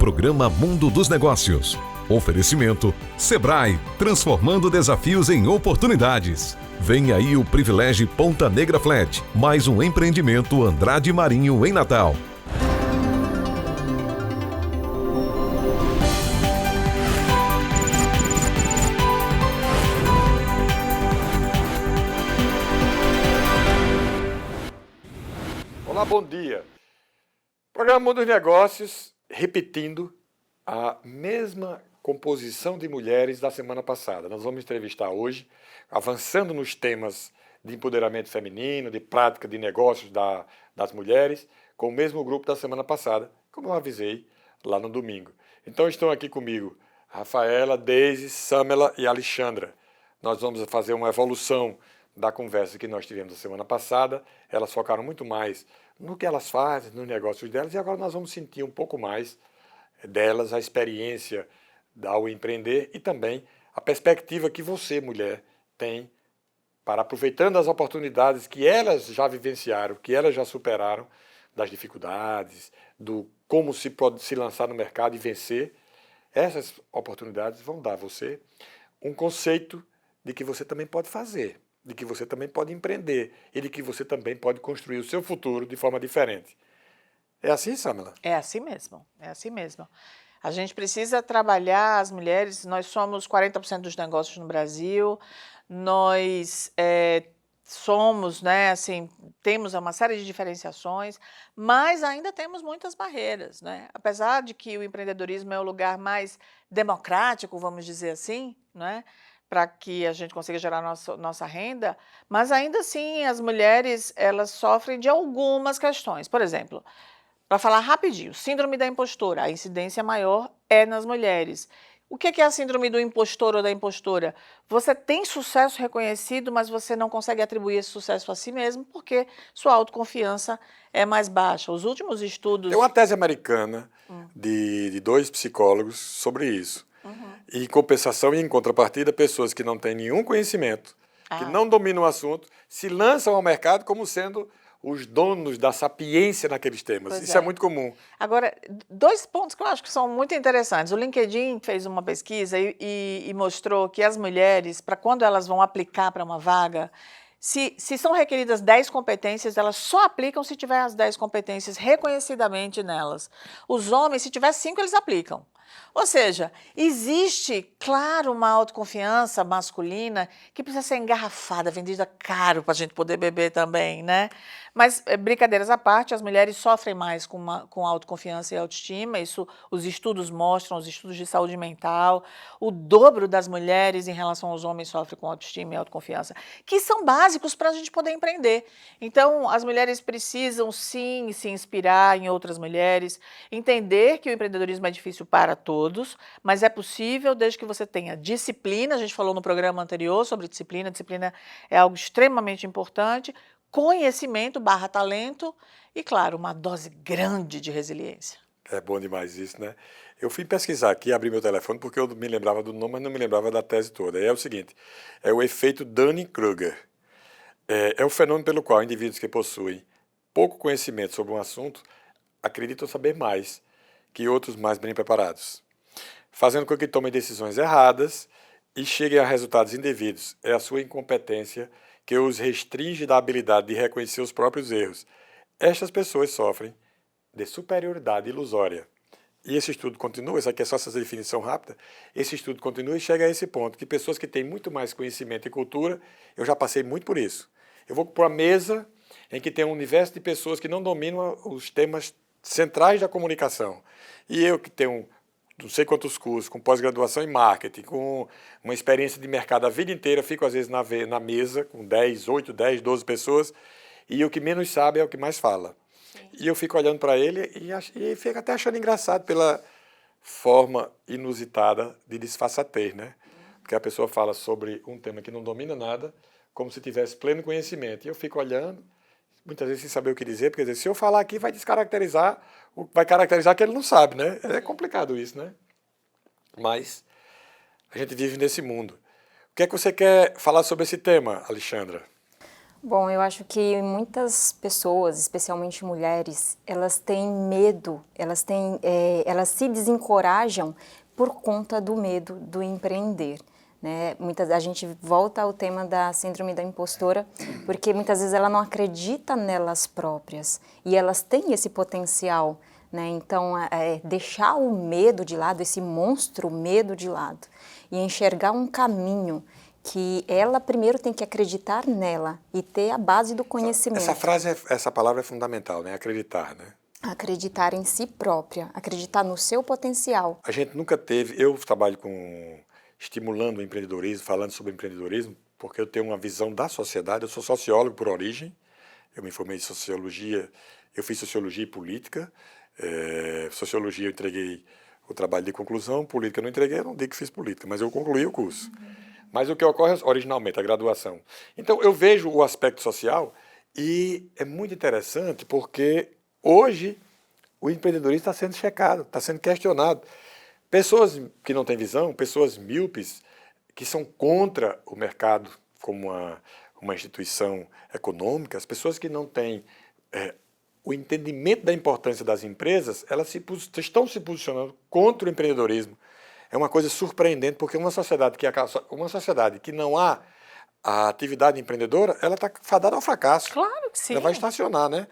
programa Mundo dos Negócios. Oferecimento Sebrae, transformando desafios em oportunidades. Vem aí o Privilégio Ponta Negra Flat, mais um empreendimento Andrade Marinho em Natal. Olá, bom dia. Programa Mundo dos Negócios, repetindo a mesma composição de mulheres da semana passada. Nós vamos entrevistar hoje, avançando nos temas de empoderamento feminino, de prática de negócios das mulheres, com o mesmo grupo da semana passada, como eu avisei lá no domingo. Então estão aqui comigo Rafaela, Deise, Samela e Alexandra. Nós vamos fazer uma evolução da conversa que nós tivemos na semana passada. Elas focaram muito mais no que elas fazem, nos negócios delas, e agora nós vamos sentir um pouco mais delas, a experiência ao empreender e também a perspectiva que você, mulher, tem para, aproveitando as oportunidades que elas já vivenciaram, que elas já superaram, das dificuldades, do como se pode se lançar no mercado e vencer. Essas oportunidades vão dar a você um conceito de que você também pode fazer, de que você também pode empreender e de que você também pode construir o seu futuro de forma diferente. É assim, Samela? É assim mesmo, é assim mesmo. A gente precisa trabalhar as mulheres, nós somos 40% dos negócios no Brasil, nós somos, né, assim, temos uma série de diferenciações, mas ainda temos muitas barreiras, né? Apesar de que o empreendedorismo é o lugar mais democrático, vamos dizer assim, né, para que a gente consiga gerar nossa renda, mas ainda assim as mulheres elas sofrem de algumas questões. Por exemplo, para falar rapidinho, síndrome da impostora, a incidência maior é nas mulheres. O que é a síndrome do impostor ou da impostora? Você tem sucesso reconhecido, mas você não consegue atribuir esse sucesso a si mesmo porque sua autoconfiança é mais baixa. Os últimos estudos... Tem uma tese americana de dois psicólogos sobre isso. E em compensação e em contrapartida, pessoas que não têm nenhum conhecimento, que não dominam o assunto, se lançam ao mercado como sendo os donos da sapiência naqueles temas. Pois Isso é muito comum. Agora, dois pontos que eu acho que são muito interessantes. O LinkedIn fez uma pesquisa e mostrou que as mulheres, para quando elas vão aplicar para uma vaga, se são requeridas 10 competências, elas só aplicam se tiver as 10 competências reconhecidamente nelas. Os homens, se tiver 5, eles aplicam. Ou seja, existe, claro, uma autoconfiança masculina que precisa ser engarrafada, vendida caro para a gente poder beber também, né? Mas, brincadeiras à parte, as mulheres sofrem mais com autoconfiança e autoestima, isso os estudos mostram, os estudos de saúde mental, o dobro das mulheres em relação aos homens sofrem com autoestima e autoconfiança, que são básicos para a gente poder empreender. Então, as mulheres precisam, sim, se inspirar em outras mulheres, entender que o empreendedorismo é difícil para todos, mas é possível desde que você tenha disciplina. A gente falou no programa anterior sobre disciplina. Disciplina é algo extremamente importante, conhecimento / talento e, claro, uma dose grande de resiliência. É bom demais isso, né? Eu fui pesquisar aqui, abri meu telefone, porque eu me lembrava do nome, mas não me lembrava da tese toda. É o seguinte, é o efeito Dunning-Kruger. É o fenômeno pelo qual indivíduos que possuem pouco conhecimento sobre um assunto acreditam saber mais que outros mais bem preparados, fazendo com que tomem decisões erradas e cheguem a resultados indevidos. É a sua incompetência que os restringe da habilidade de reconhecer os próprios erros. Estas pessoas sofrem de superioridade ilusória. E esse estudo continua, isso aqui é só essa definição rápida, esse estudo continua e chega a esse ponto, que pessoas que têm muito mais conhecimento e cultura, eu já passei muito por isso. Eu vou para uma mesa em que tem um universo de pessoas que não dominam os temas centrais da comunicação. E eu que tenho não sei quantos cursos, com pós-graduação em marketing, com uma experiência de mercado a vida inteira, fico às vezes na mesa com 8, 10, 12 pessoas, e o que menos sabe é o que mais fala. Sim. E eu fico olhando para ele e fico até achando engraçado pela forma inusitada de disfarçatez, né? Porque a pessoa fala sobre um tema que não domina nada, como se tivesse pleno conhecimento. E eu fico olhando, muitas vezes sem saber o que dizer, porque se eu falar aqui vai descaracterizar, vai caracterizar que ele não sabe, né? É complicado isso, né? Mas a gente vive nesse mundo. O que é que você quer falar sobre esse tema, Alexandra? Bom, eu acho que muitas pessoas, especialmente mulheres, elas têm medo, elas se desencorajam por conta do medo do empreender. Né? A gente volta ao tema da síndrome da impostora, porque muitas vezes ela não acredita nelas próprias e elas têm esse potencial. Né? Então, deixar o medo de lado, esse monstro medo de lado, e enxergar um caminho que ela primeiro tem que acreditar nela e ter a base do conhecimento. Essa palavra é fundamental, né? Acreditar, né? Acreditar em si própria, acreditar no seu potencial. A gente nunca teve, eu trabalho estimulando o empreendedorismo, falando sobre empreendedorismo, porque eu tenho uma visão da sociedade, eu sou sociólogo por origem, eu me formei em sociologia, eu fiz sociologia e política, sociologia eu entreguei o trabalho de conclusão, política eu não entreguei, eu não digo que fiz política, mas eu concluí o curso. Mas o que ocorre originalmente, a graduação. Então, eu vejo o aspecto social e é muito interessante porque hoje o empreendedorismo está sendo checado, está sendo questionado. Pessoas que não têm visão, pessoas míopes, que são contra o mercado como uma instituição econômica, as pessoas que não têm o entendimento da importância das empresas, elas estão se posicionando contra o empreendedorismo. É uma coisa surpreendente, porque uma sociedade que não há a atividade empreendedora, ela está fadada ao fracasso. Claro que sim. Ela vai estacionar, né?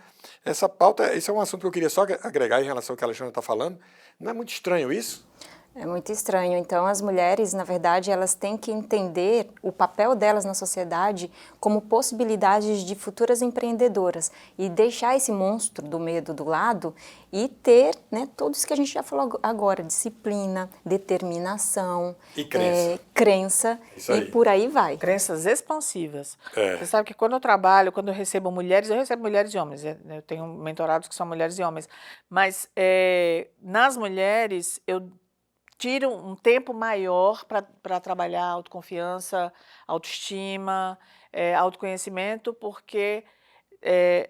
Essa pauta, esse é um assunto que eu queria só agregar em relação ao que a Alexandra está falando. Não é muito estranho isso? É muito estranho. Então, as mulheres, na verdade, elas têm que entender o papel delas na sociedade como possibilidades de futuras empreendedoras e deixar esse monstro do medo do lado e ter, né, tudo isso que a gente já falou agora, disciplina, determinação, e crença e por aí vai. Crenças expansivas. Você sabe que quando eu recebo mulheres e homens. Eu tenho mentorados que são mulheres e homens. Mas nas mulheres, eu tiro um tempo maior para trabalhar autoconfiança, autoestima, autoconhecimento, porque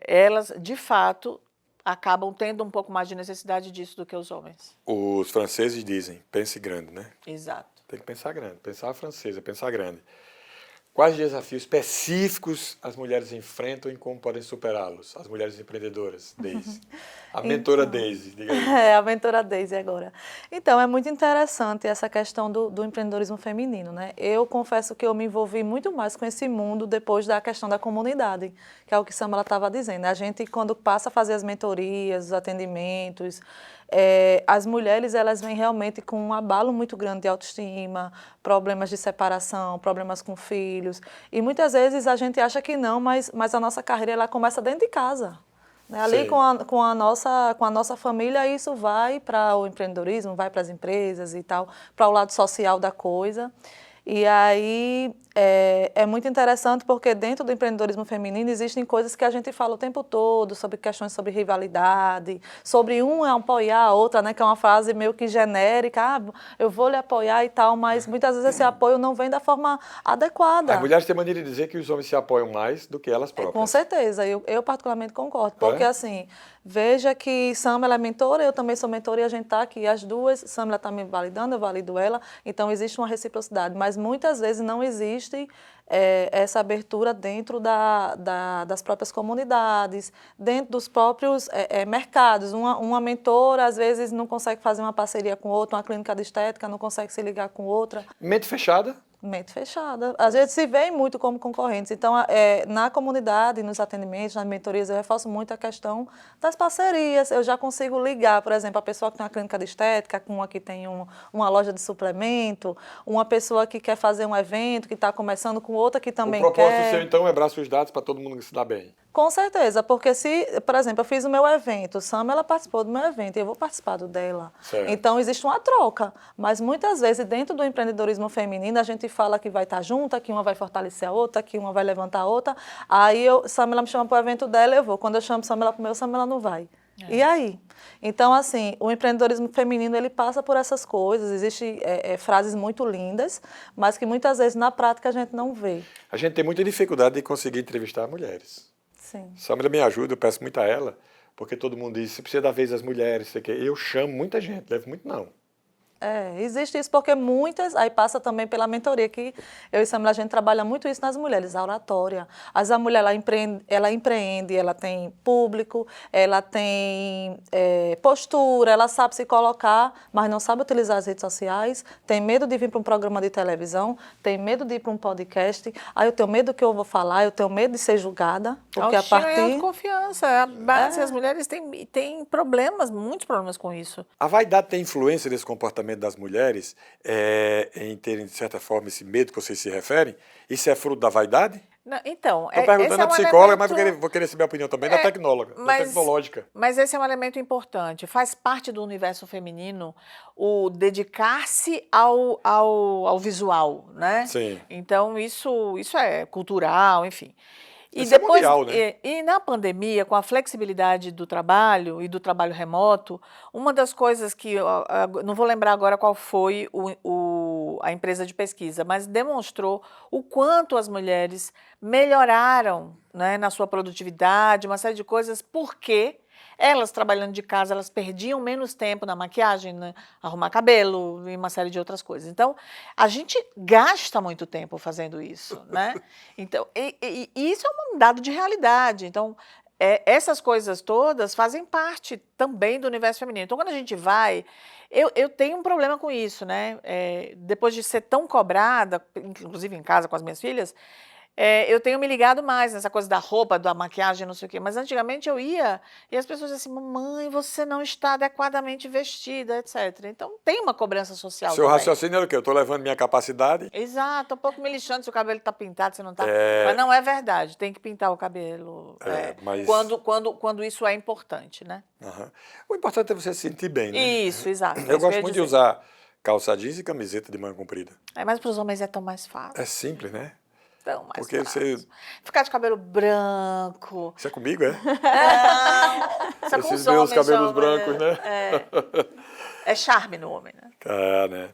elas, de fato, acabam tendo um pouco mais de necessidade disso do que os homens. Os franceses dizem, pense grande, né? Exato. Tem que pensar grande, pensar francesa, pensar grande. Quais desafios específicos as mulheres enfrentam e como podem superá-los? As mulheres empreendedoras, Deise. A mentora Deise, diga aí. A mentora Deise agora. Então, é muito interessante essa questão do empreendedorismo feminino, né? Eu confesso que eu me envolvi muito mais com esse mundo depois da questão da comunidade, que é o que Samela estava dizendo. A gente, quando passa a fazer as mentorias, os atendimentos, as mulheres, elas vêm realmente com um abalo muito grande de autoestima, problemas de separação, problemas com filhos. E muitas vezes a gente acha que não, mas a nossa carreira ela começa dentro de casa. Né? Ali com a nossa família, isso vai para o empreendedorismo, vai para as empresas e tal, para o lado social da coisa. E aí é muito interessante porque dentro do empreendedorismo feminino existem coisas que a gente fala o tempo todo, sobre questões sobre rivalidade, sobre um apoiar a outra, né, que é uma frase meio que genérica, eu vou lhe apoiar e tal, mas muitas vezes esse apoio não vem da forma adequada. As mulheres têm maneira de dizer que os homens se apoiam mais do que elas próprias. Com certeza, eu particularmente concordo, porque assim, veja que Samela é mentora, eu também sou mentora e a gente está aqui, as duas, Samela está me validando, eu valido ela, então existe uma reciprocidade, mas muitas vezes não existe essa abertura dentro das próprias comunidades, dentro dos próprios mercados. Uma mentora, às vezes, não consegue fazer uma parceria com outra, uma clínica de estética não consegue se ligar com outra. Mente fechada? Mente fechada. Às vezes se veem muito como concorrentes. Então, na comunidade, nos atendimentos, nas mentorias, eu reforço muito a questão das parcerias. Eu já consigo ligar, por exemplo, a pessoa que tem uma clínica de estética, com uma que tem uma loja de suplemento, uma pessoa que quer fazer um evento, que está começando, com outra que também quer. O propósito seu, então, é braços os dados para todo mundo se dar bem? Com certeza, porque se, por exemplo, eu fiz o meu evento, Sam, ela participou do meu evento e eu vou participar do dela. Certo. Então, existe uma troca. Mas, muitas vezes, dentro do empreendedorismo feminino, a gente fala que vai estar junta, que uma vai fortalecer a outra, que uma vai levantar a outra. Aí, Samela me chama para o evento dela, eu vou. Quando eu chamo Samela para o meu, Samela não vai. E aí? Então, assim, o empreendedorismo feminino, ele passa por essas coisas. Existem frases muito lindas, mas que muitas vezes, na prática, a gente não vê. A gente tem muita dificuldade de conseguir entrevistar mulheres. Sim. Samela me ajuda, eu peço muito a ela, porque todo mundo diz, você precisa dar vez às mulheres, sei que. Eu chamo muita gente, levo muito não. Existe isso porque muitas, aí passa também pela mentoria, que eu e Samila, a gente trabalha muito isso nas mulheres, a oratória. A mulher, ela empreende, ela tem público, ela tem postura, ela sabe se colocar, mas não sabe utilizar as redes sociais, tem medo de vir para um programa de televisão, tem medo de ir para um podcast, aí eu tenho medo do que eu vou falar, eu tenho medo de ser julgada, porque Autoestima a partir... e autoconfiança. A base, as mulheres têm problemas, muitos problemas com isso. A vaidade tem influência nesse comportamento das mulheres em terem, de certa forma, esse medo que vocês se referem? Isso é fruto da vaidade? Não, então, Estou perguntando esse é à um psicóloga, mas elemento- vou querer saber a opinião também da tecnóloga, da tecnológica. Mas esse é um elemento importante. Faz parte do universo feminino o dedicar-se ao visual, né? Sim. Então, isso é cultural, enfim. E Isso é depois, mundial, né? e na pandemia, com a flexibilidade do trabalho e do trabalho remoto, uma das coisas que, não vou lembrar agora qual foi a empresa de pesquisa, mas demonstrou o quanto as mulheres melhoraram, né, na sua produtividade, uma série de coisas, porque elas, trabalhando de casa, elas perdiam menos tempo na maquiagem, né, arrumar cabelo e uma série de outras coisas. Então, a gente gasta muito tempo fazendo isso, né? Então, e isso é um dado de realidade. Então, essas coisas todas fazem parte também do universo feminino. Então, quando a gente vai... Eu tenho um problema com isso, né? Depois de ser tão cobrada, inclusive em casa com as minhas filhas, eu tenho me ligado mais nessa coisa da roupa, da maquiagem, não sei o quê. Mas antigamente eu ia e as pessoas diziam assim, mamãe, você não está adequadamente vestida, etc. Então tem uma cobrança social Seu também. raciocínio era o quê? Eu estou levando minha capacidade. Exato, um pouco me lixando se o cabelo está pintado, se não está. Mas não é verdade, tem que pintar o cabelo mas- quando isso é importante, né? Aham. O importante é você se sentir bem, né? Isso, exato. Eu gosto muito de usar calça jeans e camiseta de manga comprida. Mas para os homens é tão mais fácil. É simples, né? Tão mais Porque fácil. você... Ficar de cabelo branco. Isso é comigo, é? Isso é com Esses os meus homens, cabelos homem, brancos, né? É charme no homem, né? Né?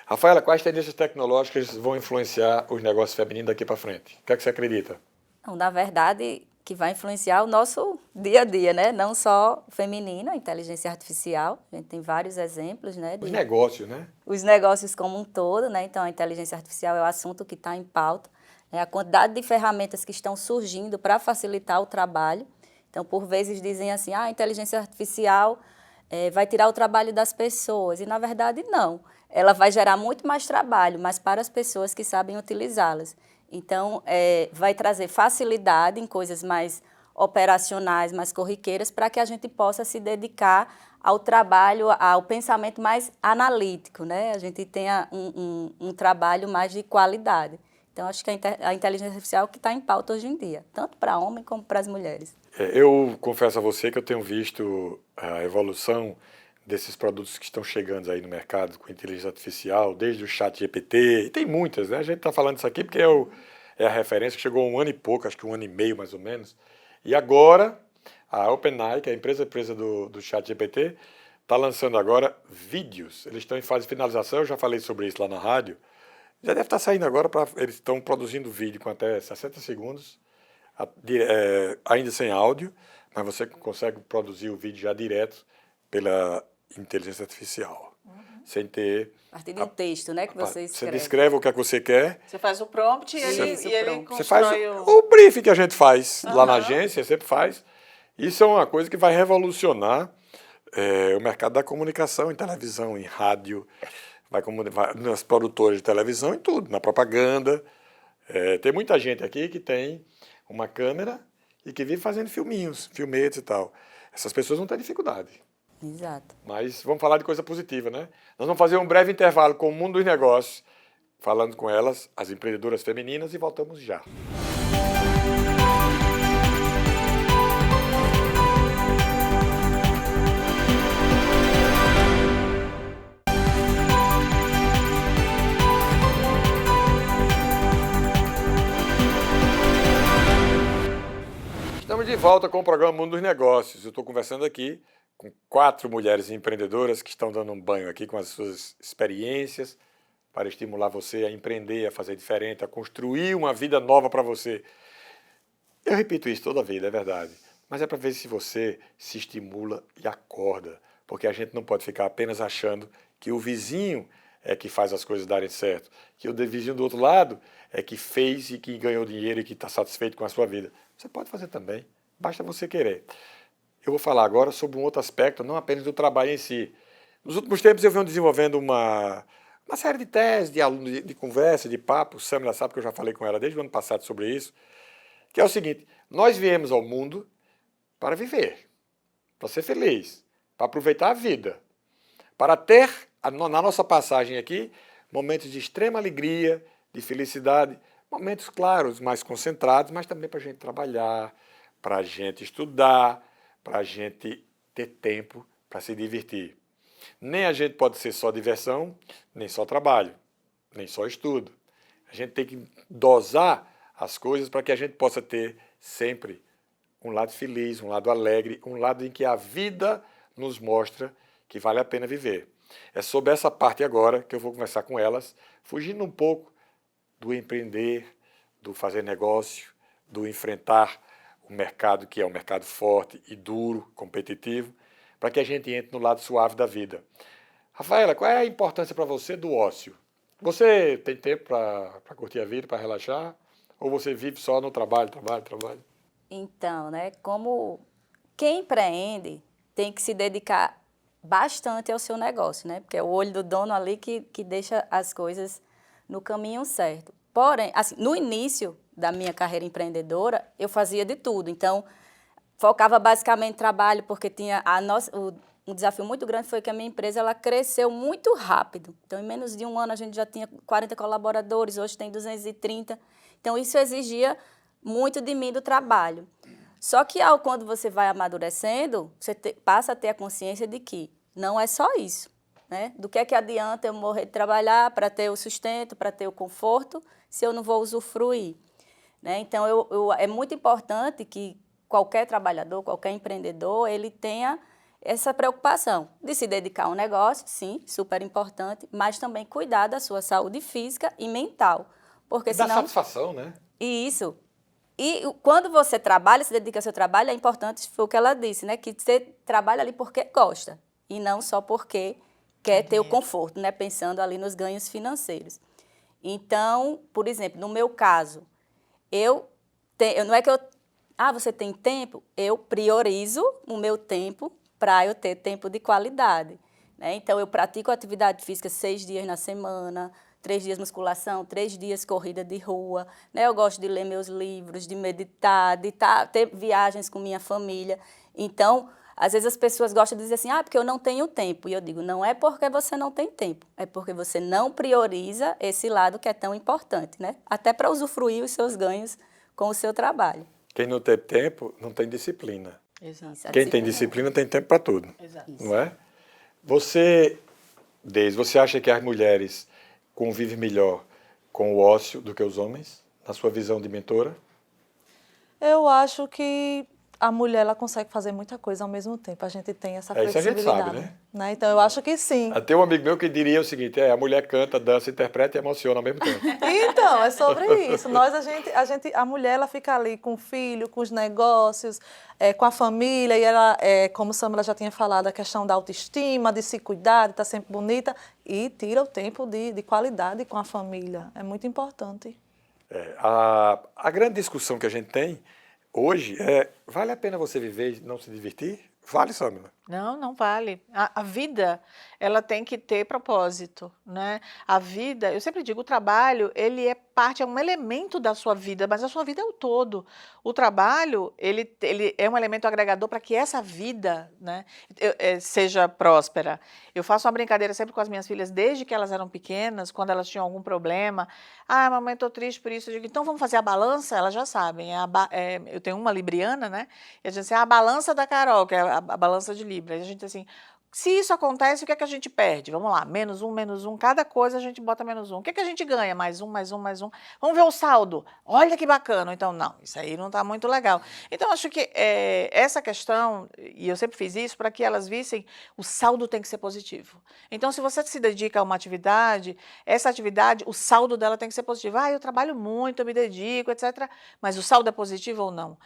Rafaela, quais tendências tecnológicas vão influenciar os negócios femininos daqui para frente? O que é que você acredita? Não, na verdade, que vai influenciar o nosso dia a dia, né? Não só o feminino, a inteligência artificial. A gente tem vários exemplos, né? Os negócios, né? Os negócios como um todo, né? Então, a inteligência artificial é o assunto que está em pauta. A quantidade de ferramentas que estão surgindo para facilitar o trabalho. Então, por vezes dizem assim, a inteligência artificial vai tirar o trabalho das pessoas. E, na verdade, não. Ela vai gerar muito mais trabalho, mas para as pessoas que sabem utilizá-las. Então, vai trazer facilidade em coisas mais operacionais, mais corriqueiras, para que a gente possa se dedicar ao trabalho, ao pensamento mais analítico, né? A gente tenha um trabalho mais de qualidade. Então, acho que a inteligência artificial é o que está em pauta hoje em dia, tanto para homem como para as mulheres. Eu confesso a você que eu tenho visto a evolução desses produtos que estão chegando aí no mercado com inteligência artificial, desde o ChatGPT, e tem muitas, né? A gente está falando isso aqui porque é a referência que chegou há um ano e pouco, acho que um ano e meio mais ou menos. E agora, a OpenAI, que é a empresa do ChatGPT, está lançando agora vídeos. Eles estão em fase de finalização, eu já falei sobre isso lá na rádio. Já deve estar saindo agora, eles estão produzindo vídeo com até 60 segundos, ainda sem áudio, mas você consegue produzir o vídeo já direto pela inteligência artificial, sem ter... A partir de um texto, né, que você escreve. Você descreve o que é que você quer. Você faz o prompt e ele Você faz constrói o briefing que a gente faz lá na agência, sempre faz. Isso é uma coisa que vai revolucionar o mercado da comunicação, em televisão, em rádio, vai nas produtoras de televisão, em tudo, na propaganda. Tem muita gente aqui que tem uma câmera e que vive fazendo filmetes e tal. Essas pessoas não têm dificuldade. Exato. Mas vamos falar de coisa positiva, né? Nós vamos fazer um breve intervalo com o mundo dos negócios, falando com elas, as empreendedoras femininas, e voltamos já. Estamos de volta com o programa Mundo dos Negócios. Eu estou conversando aqui com 4 mulheres empreendedoras que estão dando um banho aqui com as suas experiências para estimular você a empreender, a fazer diferente, a construir uma vida nova para você. Eu repito isso toda vida, é verdade. Mas é para ver se você se estimula e acorda porque a gente não pode ficar apenas achando que o vizinho é que faz as coisas darem certo, que o vizinho do outro lado é que fez e que ganhou dinheiro e que está satisfeito com a sua vida. Você pode fazer também, basta você querer. Eu vou falar agora sobre um outro aspecto, não apenas do trabalho em si. Nos últimos tempos eu venho desenvolvendo uma série de teses, de alunos, de conversa, de papo. Samila sabe que eu já falei com ela desde o ano passado sobre isso, que é o seguinte: nós viemos ao mundo para viver, para ser feliz, para aproveitar a vida, para ter, na nossa passagem aqui, momentos de extrema alegria, de felicidade, momentos, claros, mais concentrados, mas também para a gente trabalhar, para a gente estudar, para a gente ter tempo para se divertir. Nem a gente pode ser só diversão, nem só trabalho, nem só estudo. A gente tem que dosar as coisas para que a gente possa ter sempre um lado feliz, um lado alegre, um lado em que a vida nos mostra que vale a pena viver. É sobre essa parte agora que eu vou conversar com elas, fugindo um pouco do empreender, do fazer negócio, do enfrentar o mercado que é um mercado forte e duro, competitivo, para que a gente entre no lado suave da vida. Rafaela, qual é a importância para você do ócio? Você tem tempo para curtir a vida, para relaxar? Ou você vive só no trabalho? Então, né, como quem empreende tem que se dedicar bastante ao seu negócio, né? Porque é o olho do dono ali que deixa as coisas no caminho certo. Porém, assim, no início da minha carreira empreendedora, eu fazia de tudo. Então, focava basicamente em trabalho, porque tinha um desafio muito grande foi que a minha empresa ela cresceu muito rápido. Então, em menos de um ano, a gente já tinha 40 colaboradores, hoje tem 230. Então, isso exigia muito de mim do trabalho. Só que quando você vai amadurecendo, você passa a ter a consciência de que não é só isso, né? Do que é que adianta eu morrer de trabalhar para ter o sustento, para ter o conforto, se eu não vou usufruir, né? Então, é muito importante que qualquer trabalhador, qualquer empreendedor, ele tenha essa preocupação de se dedicar a um negócio, sim, super importante, mas também cuidar da sua saúde física e mental. Porque Dá senão... satisfação, né? Isso. E quando você trabalha, se dedica ao seu trabalho, é importante, foi o que ela disse, né? Que você trabalha ali porque gosta e não só porque quer ter o conforto, né? Pensando ali nos ganhos financeiros. Então, por exemplo, no meu caso, não é que você tem tempo? Eu priorizo o meu tempo para eu ter tempo de qualidade, né? Então, eu pratico atividade física 6 dias na semana, 3 dias musculação, 3 dias corrida de rua, né? Eu gosto de ler meus livros, de meditar, de ter viagens com minha família. Então, às vezes as pessoas gostam de dizer assim, porque eu não tenho tempo. E eu digo, não é porque você não tem tempo, é porque você não prioriza esse lado que é tão importante, né? Até para usufruir os seus ganhos com o seu trabalho. Quem não tem tempo, não tem disciplina. Exato. Quem tem disciplina tem tempo para tudo. Exato. Não é? Você acha que as mulheres convivem melhor com o ócio do que os homens, na sua visão de mentora? Eu acho que a mulher ela consegue fazer muita coisa ao mesmo tempo. A gente tem essa Isso a gente flexibilidade. sabe, né? Então, eu acho que sim. Tem um amigo meu que diria o seguinte, a mulher canta, dança, interpreta e emociona ao mesmo tempo. Então, é sobre isso. A mulher ela fica ali com o filho, com os negócios, com a família, e ela, como a Samila já tinha falado, a questão da autoestima, de se cuidar, de estar sempre bonita, e tira o tempo de qualidade com a família. É muito importante. A grande discussão que a gente tem hoje vale a pena você viver e não se divertir? Vale, Samila? Não vale. A vida, ela tem que ter propósito, né? A vida, eu sempre digo, o trabalho, ele é um elemento da sua vida, mas a sua vida é o todo. O trabalho, ele é um elemento agregador para que essa vida, né, seja próspera. Eu faço uma brincadeira sempre com as minhas filhas, desde que elas eram pequenas, quando elas tinham algum problema. Mamãe, estou triste por isso. Eu digo, então vamos fazer a balança? Elas já sabem. Eu tenho uma libriana, né? E a gente diz assim, a balança da Carol, que é a balança de Libra. E a gente assim, se isso acontece, o que é que a gente perde? Vamos lá, -1, cada coisa a gente bota -1. O que é que a gente ganha? Mais um. Vamos ver o saldo. Olha que bacana. Então, não, isso aí não está muito legal. Então, acho que essa questão, e eu sempre fiz isso, para que elas vissem, o saldo tem que ser positivo. Então, se você se dedica a uma atividade, essa atividade, o saldo dela tem que ser positivo. Eu trabalho muito, eu me dedico, etc. Mas o saldo é positivo ou não?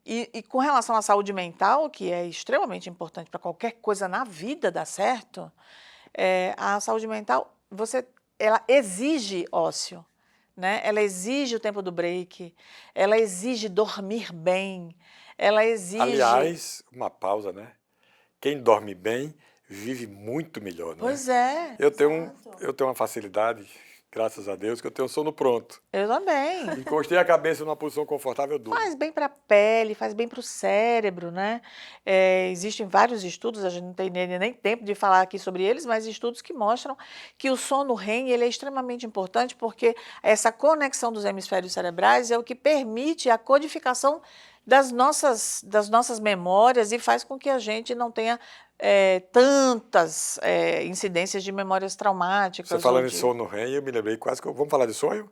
E com relação à saúde mental, que é extremamente importante para qualquer coisa na vida dar certo, a saúde mental, ela exige ócio, né? Ela exige o tempo do break, ela exige dormir bem, ela exige... Aliás, uma pausa, né? Quem dorme bem vive muito melhor, né? Pois é, Eu tenho uma facilidade, graças a Deus, que eu tenho sono pronto. eu também. Encostei a cabeça numa posição confortável, eu durmo. Faz bem para a pele, faz bem para o cérebro, né? Existem vários estudos, a gente não tem nem tempo de falar aqui sobre eles, mas estudos que mostram que o sono REM ele é extremamente importante porque essa conexão dos hemisférios cerebrais é o que permite a codificação das nossas memórias e faz com que a gente não tenha tantas incidências de memórias traumáticas. Você falando em sono REM, eu me lembrei quase que... Vamos falar de sonho?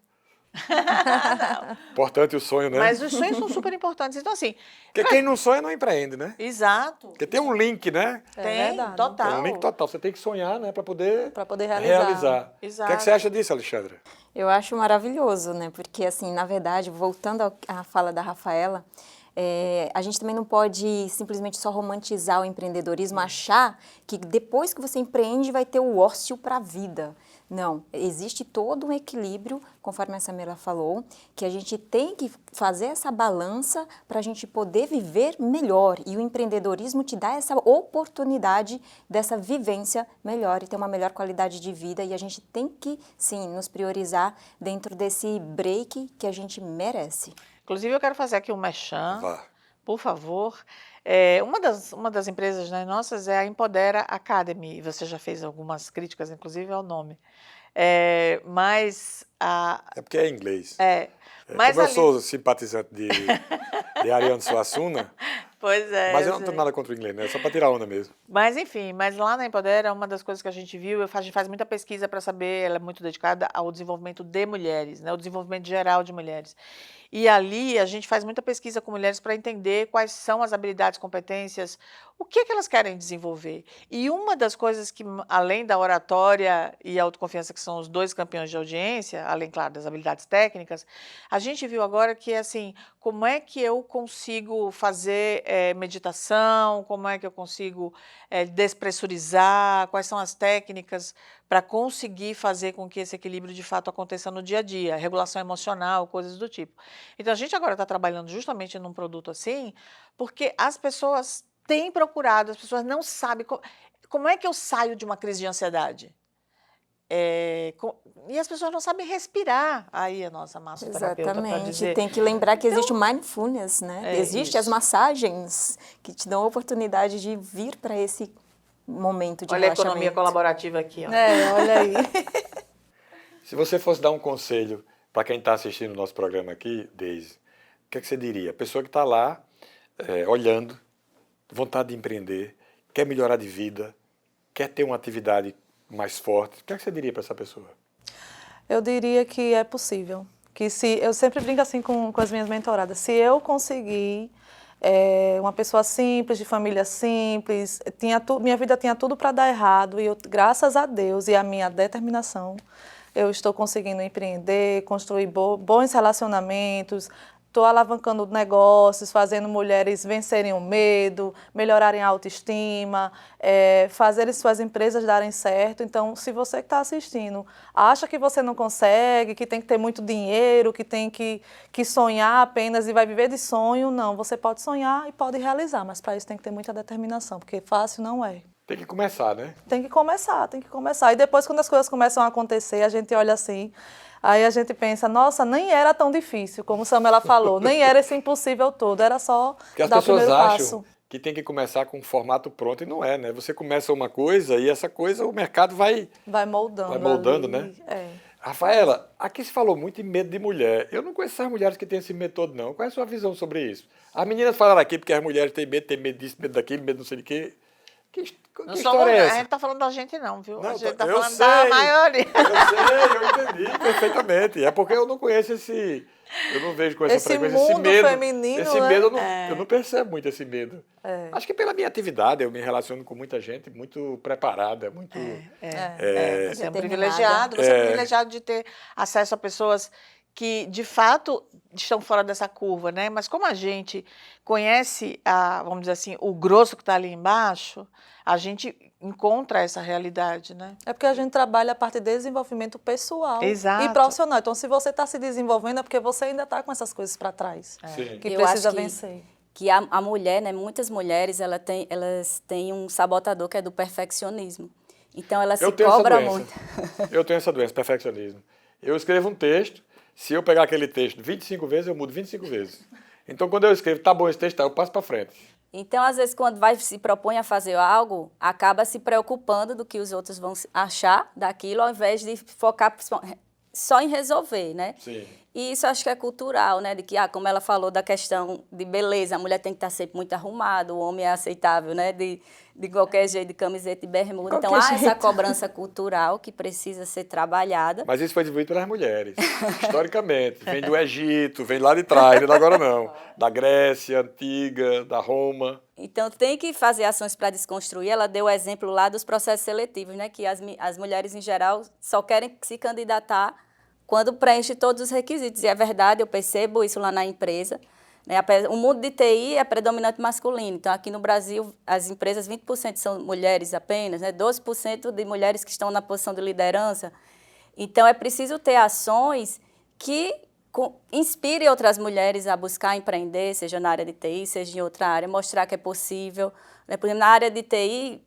Importante o sonho, né? Mas os sonhos são super importantes. Então, assim... Porque quem não sonha não empreende, né? Exato. Porque tem um link, né? Tem, verdade. total. Tem um link total. Você tem que sonhar, né? Para poder realizar. O que é que você acha disso, Alexandra? Eu acho maravilhoso, né? Porque, assim, na verdade, voltando à fala da Rafaela, a gente também não pode simplesmente só romantizar o empreendedorismo, achar que depois que você empreende vai ter o ócio para a vida. Não, existe todo um equilíbrio, conforme a Samela falou, que a gente tem que fazer essa balança para a gente poder viver melhor. E o empreendedorismo te dá essa oportunidade dessa vivência melhor e ter uma melhor qualidade de vida. E a gente tem que, sim, nos priorizar dentro desse break que a gente merece. Inclusive, eu quero fazer aqui um merchan, Vá. por favor. Uma das empresas, né, nossas é a Empodera Academy. Você já fez algumas críticas, inclusive, ao nome. Mas É porque é inglês. mas Como eu ali- sou simpatizante de Ariano Suassuna, Pois é. mas eu eu não tenho sei. nada contra o inglês, né? É só para tirar onda mesmo. Mas, enfim, mas lá na Empodera, uma das coisas que a gente viu, a gente faz muita pesquisa para saber, ela é muito dedicada ao desenvolvimento de mulheres, né, o desenvolvimento geral de mulheres. E ali a gente faz muita pesquisa com mulheres para entender quais são as habilidades, competências, o que elas querem desenvolver. E uma das coisas que, além da oratória e a autoconfiança, que são os dois campeões de audiência, além, claro, das habilidades técnicas, a gente viu agora que, assim, como é que eu consigo fazer meditação, como é que eu consigo despressurizar, quais são as técnicas para conseguir fazer com que esse equilíbrio de fato aconteça no dia a dia, regulação emocional, coisas do tipo. Então, a gente agora está trabalhando justamente num produto assim, porque as pessoas têm procurado, as pessoas não sabem como é que eu saio de uma crise de ansiedade. E as pessoas não sabem respirar. Aí a nossa massoterapeuta para Exatamente. dizer... Tem que lembrar que existe o mindfulness, né? Existem as isso. massagens que te dão a oportunidade de vir para esse momento de Olha a relaxamento. economia colaborativa aqui, ó. Olha aí. Se você fosse dar um conselho para quem está assistindo o nosso programa aqui, Deise, o que é que você diria? A pessoa que está lá, olhando, vontade de empreender, quer melhorar de vida, quer ter uma atividade mais forte, o que é que você diria para essa pessoa? Eu diria que é possível. Que se eu sempre brinco assim com as minhas mentoradas. Se eu conseguir uma pessoa simples, de família simples, minha vida tinha tudo para dar errado e eu, graças a Deus e a minha determinação, eu estou conseguindo empreender, construir bons relacionamentos, estou alavancando negócios, fazendo mulheres vencerem o medo, melhorarem a autoestima, fazer suas empresas darem certo. Então, se você que está assistindo acha que você não consegue, que tem que ter muito dinheiro, que tem que sonhar apenas e vai viver de sonho, não. Você pode sonhar e pode realizar, mas para isso tem que ter muita determinação, porque fácil não é. Tem que começar, né? Tem que começar. E depois, quando as coisas começam a acontecer, a gente olha assim, aí a gente pensa, nossa, nem era tão difícil, como Samela falou, nem era esse impossível todo, era só Porque as dar o pessoas primeiro acham passo. que tem que começar com um formato pronto e não é, né? Você começa uma coisa e essa coisa o mercado vai Vai moldando né? ali. Rafaela, aqui se falou muito em medo de mulher. Eu não conheço essas mulheres que têm esse medo todo, não. Qual é a sua visão sobre isso? As meninas falaram aqui porque as mulheres têm medo disso, medo daquilo, medo não sei de quê. Que Não história somos, é a essa? gente não está falando da gente não, viu? Não, a gente está eu falando da sei. maioria. Eu entendi perfeitamente. É porque eu não conheço eu não vejo com essa Esse frequência mundo esse medo. feminino, Esse né? medo eu não percebo muito esse medo. É. Acho que pela minha atividade, eu me relaciono com muita gente muito preparada, Você é um Determinada. privilegiado, você é um privilegiado de ter acesso a pessoas que de fato estão fora dessa curva, né? Mas como a gente conhece, vamos dizer assim, o grosso que está ali embaixo, a gente encontra essa realidade, né? É porque a gente trabalha a parte de desenvolvimento pessoal Exato. e profissional. Então, se você está se desenvolvendo, é porque você ainda está com essas coisas para trás, Sim. que Eu precisa acho que- vencer. Que a mulher, né, muitas mulheres, elas têm um sabotador que é do perfeccionismo. Então, ela se Eu tenho essa cobra doença. muito. Eu tenho essa doença, perfeccionismo. Eu escrevo um texto, se eu pegar aquele texto 25 vezes, eu mudo 25 vezes. Então, quando eu escrevo, tá bom esse texto, tá, eu passo para frente. Então, às vezes, quando se propõe a fazer algo, acaba se preocupando do que os outros vão achar daquilo, ao invés de focar só em resolver, né? Sim. E isso acho que é cultural, né? De que, como ela falou da questão de beleza, a mulher tem que estar sempre muito arrumada, o homem é aceitável, né? De qualquer jeito, de camiseta e bermuda. Então, há essa cobrança cultural que precisa ser trabalhada. Mas isso foi desenvolvido pelas mulheres, historicamente. Vem do Egito, vem lá de trás, não é de agora não. Da Grécia Antiga, da Roma. Então, tem que fazer ações para desconstruir. Ela deu o exemplo lá dos processos seletivos, né? Que as mulheres, em geral, só querem se candidatar quando preenche todos os requisitos. E é verdade, eu percebo isso lá na empresa. Né? O mundo de TI é predominante masculino. Então, aqui no Brasil, as empresas, 20% são mulheres apenas, né? 12% de mulheres que estão na posição de liderança. Então, é preciso ter ações que inspire outras mulheres a buscar empreender, seja na área de TI, seja em outra área, mostrar que é possível. Né? Por exemplo, na área de TI,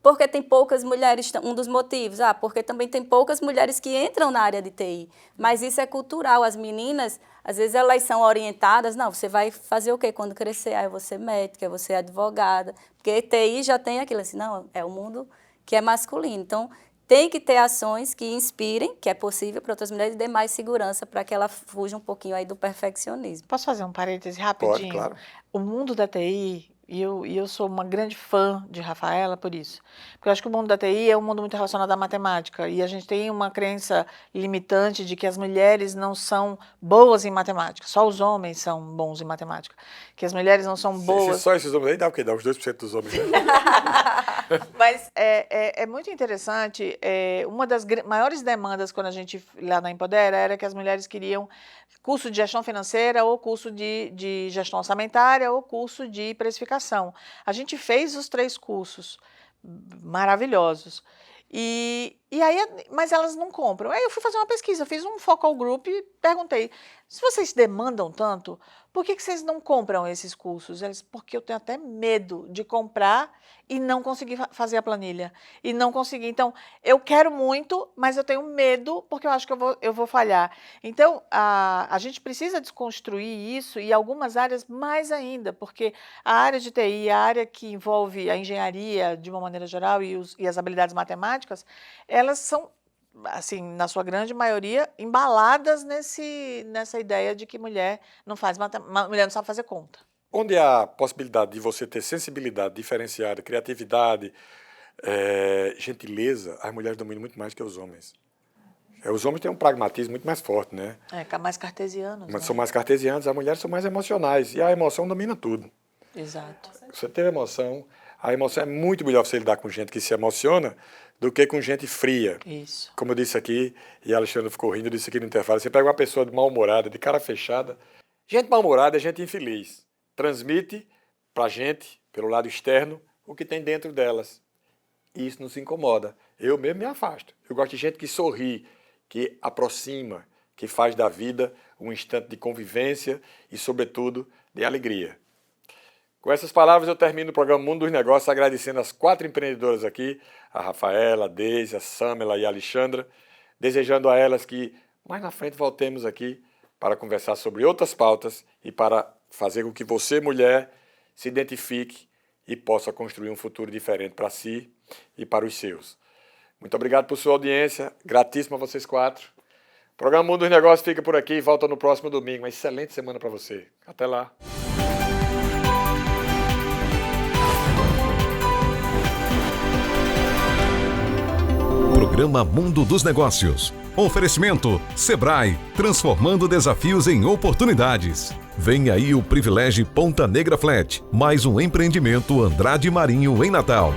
porque tem poucas mulheres, um dos motivos, porque também tem poucas mulheres que entram na área de TI. Mas isso é cultural, as meninas, às vezes elas são orientadas, não, você vai fazer o quê quando crescer? Eu vou ser médica, eu vou ser advogada, porque TI já tem aquilo assim, não, é o mundo que é masculino. Então, tem que ter ações que inspirem, que é possível para outras mulheres, e dê mais segurança para que ela fuja um pouquinho aí do perfeccionismo. Posso fazer um parêntese rapidinho? Pode, claro. O mundo da TI, e eu sou uma grande fã de Rafaela por isso, porque eu acho que o mundo da TI é um mundo muito relacionado à matemática, e a gente tem uma crença limitante de que as mulheres não são boas em matemática, só os homens são bons em matemática, que as mulheres não são boas... Só esses homens aí dá o quê? Dá uns 2% dos homens, né? Mas é muito interessante, uma das maiores demandas quando a gente, lá na Empodera, era que as mulheres queriam curso de gestão financeira, ou curso de gestão orçamentária, ou curso de precificação. A gente fez os 3 cursos maravilhosos. Mas elas não compram. Aí eu fui fazer uma pesquisa, fiz um focal group e perguntei, se vocês demandam tanto, por que vocês não compram esses cursos? Eles, porque eu tenho até medo de comprar e não conseguir fazer a planilha. E não conseguir. Então, eu quero muito, mas eu tenho medo porque eu acho que eu vou falhar. Então, a gente precisa desconstruir isso e algumas áreas mais ainda, porque a área de TI, a área que envolve a engenharia de uma maneira geral e as habilidades matemáticas, elas são, assim, na sua grande maioria, embaladas nessa ideia de que mulher não sabe fazer conta. Onde há a possibilidade de você ter sensibilidade diferenciada, criatividade, gentileza, as mulheres dominam muito mais que os homens. Os homens têm um pragmatismo muito mais forte, né? Mais cartesianos. Mas né? são mais cartesianos, as mulheres são mais emocionais. E a emoção domina tudo. Exato. Você ter emoção, a emoção é muito melhor você lidar com gente que se emociona do que com gente fria. Isso. Como eu disse aqui, e a Alexandra ficou rindo, eu disse aqui no intervalo, você pega uma pessoa mal-humorada, de cara fechada, gente mal-humorada é gente infeliz. Transmite para a gente, pelo lado externo, o que tem dentro delas. E isso nos incomoda. Eu mesmo me afasto. Eu gosto de gente que sorri, que aproxima, que faz da vida um instante de convivência e, sobretudo, de alegria. Com essas palavras, eu termino o programa Mundo dos Negócios agradecendo as 4 empreendedoras aqui, a Rafaela, a Deise, a Samela e a Alexandra, desejando a elas que mais na frente voltemos aqui para conversar sobre outras pautas e para fazer com que você, mulher, se identifique e possa construir um futuro diferente para si e para os seus. Muito obrigado por sua audiência, gratíssimo a vocês 4. O programa Mundo dos Negócios fica por aqui e volta no próximo domingo. Uma excelente semana para você. Até lá. Programa Mundo dos Negócios. Oferecimento Sebrae, transformando desafios em oportunidades. Vem aí o Privilégio Ponta Negra Flat, mais um empreendimento Andrade Marinho em Natal.